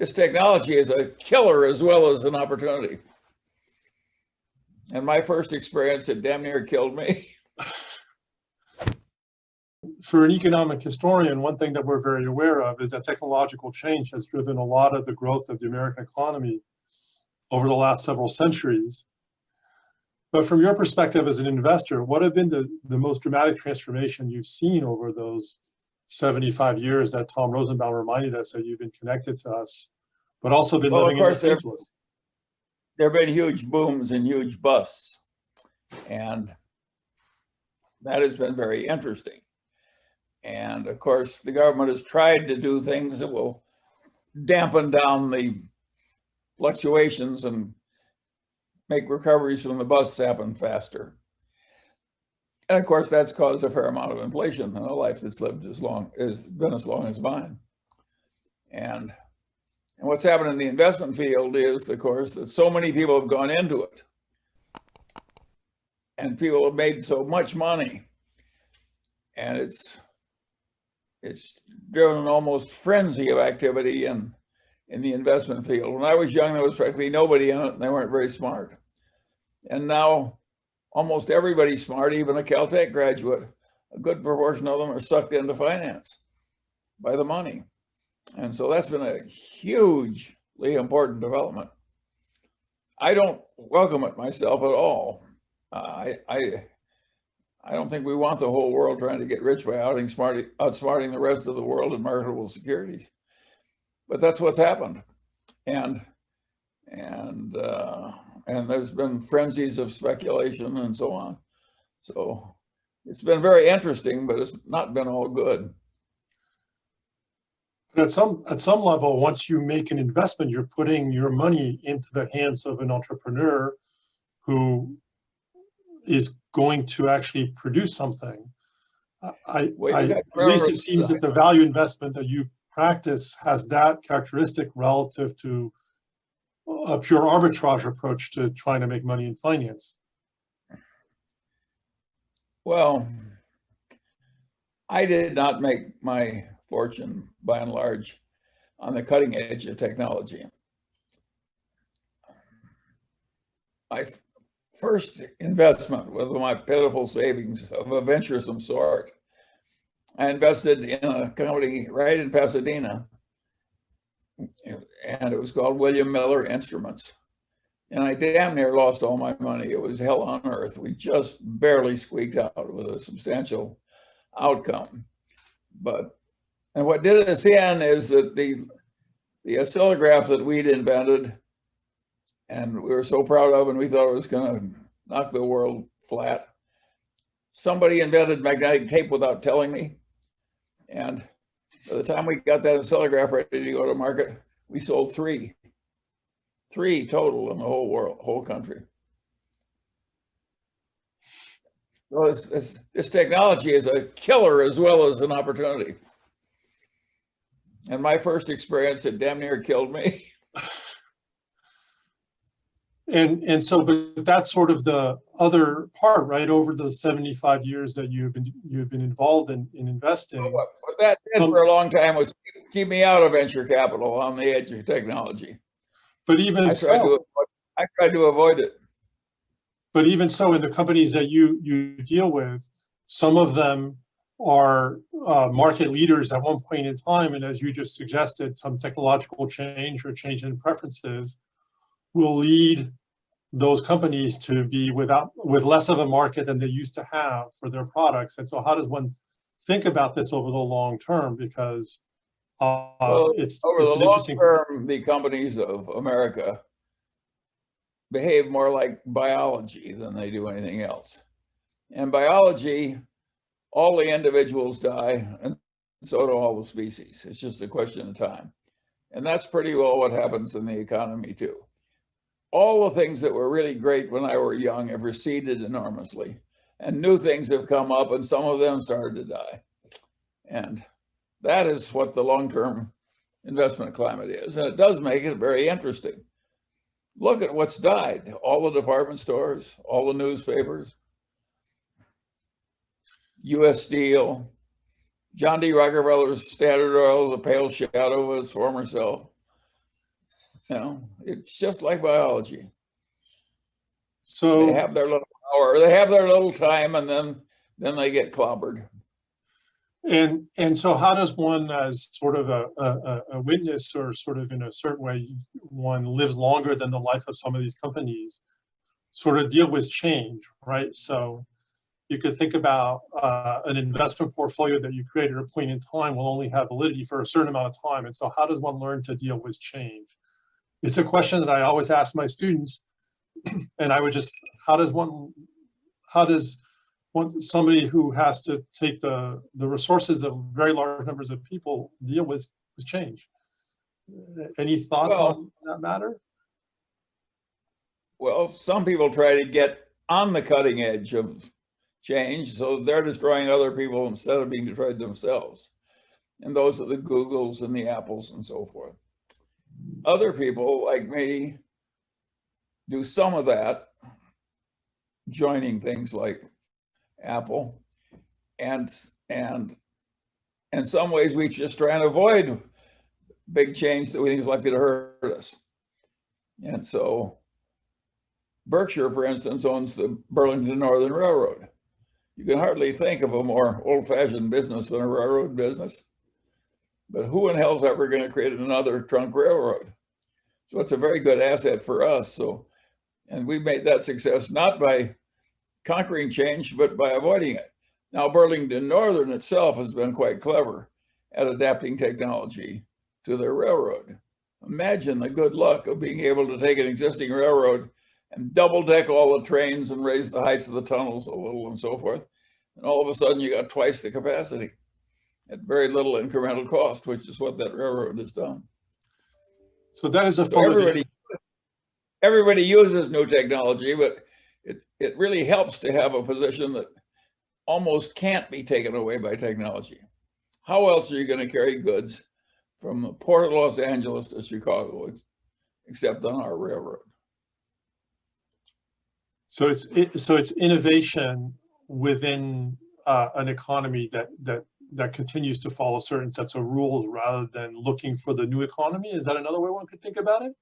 this technology is a killer as well as an opportunity. And my first experience, it damn near killed me. For an economic historian, one thing that we're very aware of is that technological change has driven a lot of the growth of the American economy over the last several centuries. But from your perspective as an investor, what have been the most dramatic transformation you've seen over those 75 years that Tom Rosenbaum reminded us that you've been connected to us, but also been living in Los Angeles? There have been huge booms and huge busts, and that has been very interesting. And of course, the government has tried to do things that will dampen down the fluctuations and make recoveries from the busts happen faster. And of course, that's caused a fair amount of inflation in a life that's lived as long as mine. And what's happened in the investment field is, of course, that so many people have gone into it, and people have made so much money, and it's driven an almost frenzy of activity in the investment field. When I was young, there was practically nobody in it, and they weren't very smart. And now almost everybody's smart, even a Caltech graduate. A good proportion of them are sucked into finance by the money. And so that's been a hugely important development. I don't welcome it myself at all. I don't think we want the whole world trying to get rich by outsmarting the rest of the world in marketable securities. But that's what's happened. And there's been frenzies of speculation and so on. So it's been very interesting, but it's not been all good. But at some level, once you make an investment, you're putting your money into the hands of an entrepreneur who is going to actually produce something. At least it seems that the value investment that you practice has that characteristic relative to a pure arbitrage approach to trying to make money in finance. Well, I did not make my fortune, by and large, on the cutting edge of technology. My first investment with my pitiful savings of a venturesome sort, I invested in a company right in Pasadena, and it was called William Miller Instruments. And I damn near lost all my money. It was hell on earth. We just barely squeaked out with a substantial outcome. And what did us in is that the oscillograph that we'd invented, and we were so proud of, and we thought it was going to knock the world flat, somebody invented magnetic tape without telling me. And by the time we got that oscillograph ready to go to market, we sold three total in the whole country. So this technology is a killer as well as an opportunity. And my first experience, it damn near killed me. And so, but that's sort of the other part, right? Over the 75 years that you've been involved in investing. What that did for a long time was keep me out of venture capital on the edge of technology. But even I tried to avoid it. But even so, in the companies that you deal with, some of them are market leaders at one point in time, and as you just suggested, some technological change or change in preferences will lead those companies to be with less of a market than they used to have for their products. And so how does one think about this over the long term? Because it's over the an interesting long term, the companies of America behave more like biology than they do anything else. And biology, all the individuals die, and so do all the species. It's just a question of time. And that's pretty well what happens in the economy too. All the things that were really great when I were young have receded enormously, and new things have come up, and some of them started to die. And that is what the long-term investment climate is. And it does make it very interesting. Look at what's died. All the department stores, all the newspapers, U.S. Steel, John D. Rockefeller's Standard Oil, the pale shadow of his former self. You know, it's just like biology. So They have their little hour, they have their little time, and then they get clobbered. and so how does one, as sort of a witness, or sort of in a certain way, one lives longer than the life of some of these companies, sort of deal with change, right? So you could think about an investment portfolio that you create at a point in time will only have validity for a certain amount of time. And so how does one learn to deal with change? It's a question that I always ask my students. And I would just, how does somebody who has to take the resources of very large numbers of people deal with change? Any thoughts on that matter? Well, some people try to get on the cutting edge of change, so they're destroying other people instead of being destroyed themselves. And those are the Googles and the Apples and so forth. Other people, like me, do some of that, joining things like Apple, and in some ways we just try and avoid big change that we think is likely to hurt us. And so Berkshire, for instance, owns the Burlington Northern Railroad. You can hardly think of a more old-fashioned business than a railroad business. But who in hell's ever going to create another trunk railroad? So it's a very good asset for us. So, and we made that success not by conquering change, but by avoiding it. Now, Burlington Northern itself has been quite clever at adapting technology to their railroad. Imagine the good luck of being able to take an existing railroad and double deck all the trains and raise the heights of the tunnels a little and so forth. And all of a sudden you got twice the capacity at very little incremental cost, which is what that railroad has done. So that is a so everybody uses new technology, but it really helps to have a position that almost can't be taken away by technology. How else are you going to carry goods from the port of Los Angeles to Chicago, except on our railroad? So it's innovation within an economy that continues to follow certain sets of rules rather than looking for the new economy. Is that another way one could think about it?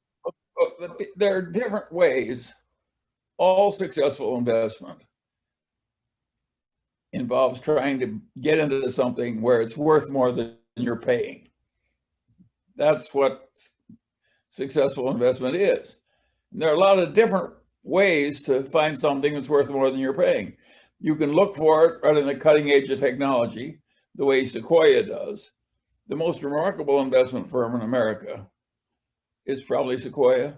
There are different ways. All successful investment involves trying to get into something where it's worth more than you're paying. That's what successful investment is. And there are a lot of different ways to find something that's worth more than you're paying. You can look for it right in the cutting edge of technology, the way Sequoia does. The most remarkable investment firm in America is probably Sequoia.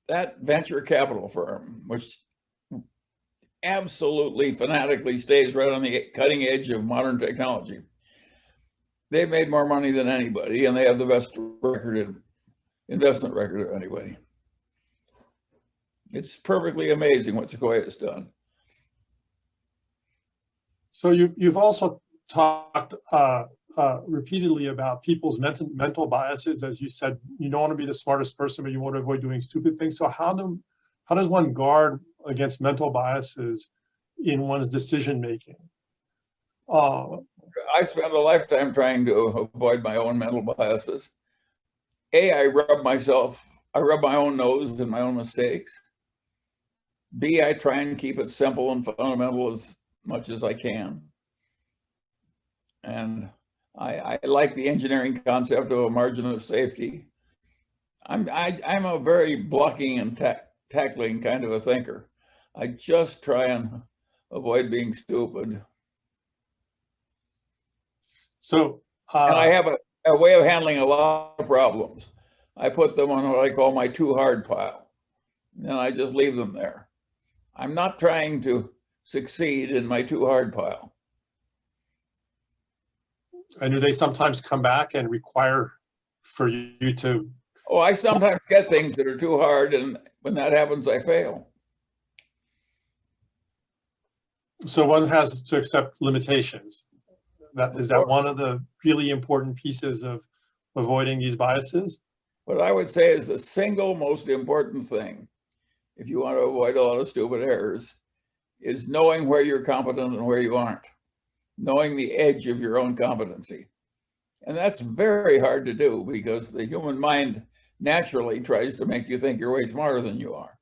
That venture capital firm, which absolutely fanatically stays right on the cutting edge of modern technology, they've made more money than anybody, and they have the best investment record of anybody. It's perfectly amazing what Sequoia has done. So you've also talked repeatedly about people's mental biases. As you said, you don't want to be the smartest person, but you want to avoid doing stupid things. So how does one guard against mental biases in one's decision making? I spent a lifetime trying to avoid my own mental biases. I rub my own nose in my own mistakes. B, I try and keep it simple and fundamental as much as I can. And I like the engineering concept of a margin of safety. I'm a very blocking and tackling kind of a thinker. I just try and avoid being stupid. So, and I have a way of handling a lot of problems. I put them on what I call my too hard pile, and I just leave them there. I'm not trying to succeed in my too hard pile. And do they sometimes come back and require for you to? Oh, I sometimes get things that are too hard, and when that happens, I fail. So one has to accept limitations. Is that one of the really important pieces of avoiding these biases? What I would say is the single most important thing, if you want to avoid a lot of stupid errors, is knowing where you're competent and where you aren't. Knowing the edge of your own competency. And that's very hard to do because the human mind naturally tries to make you think you're way smarter than you are.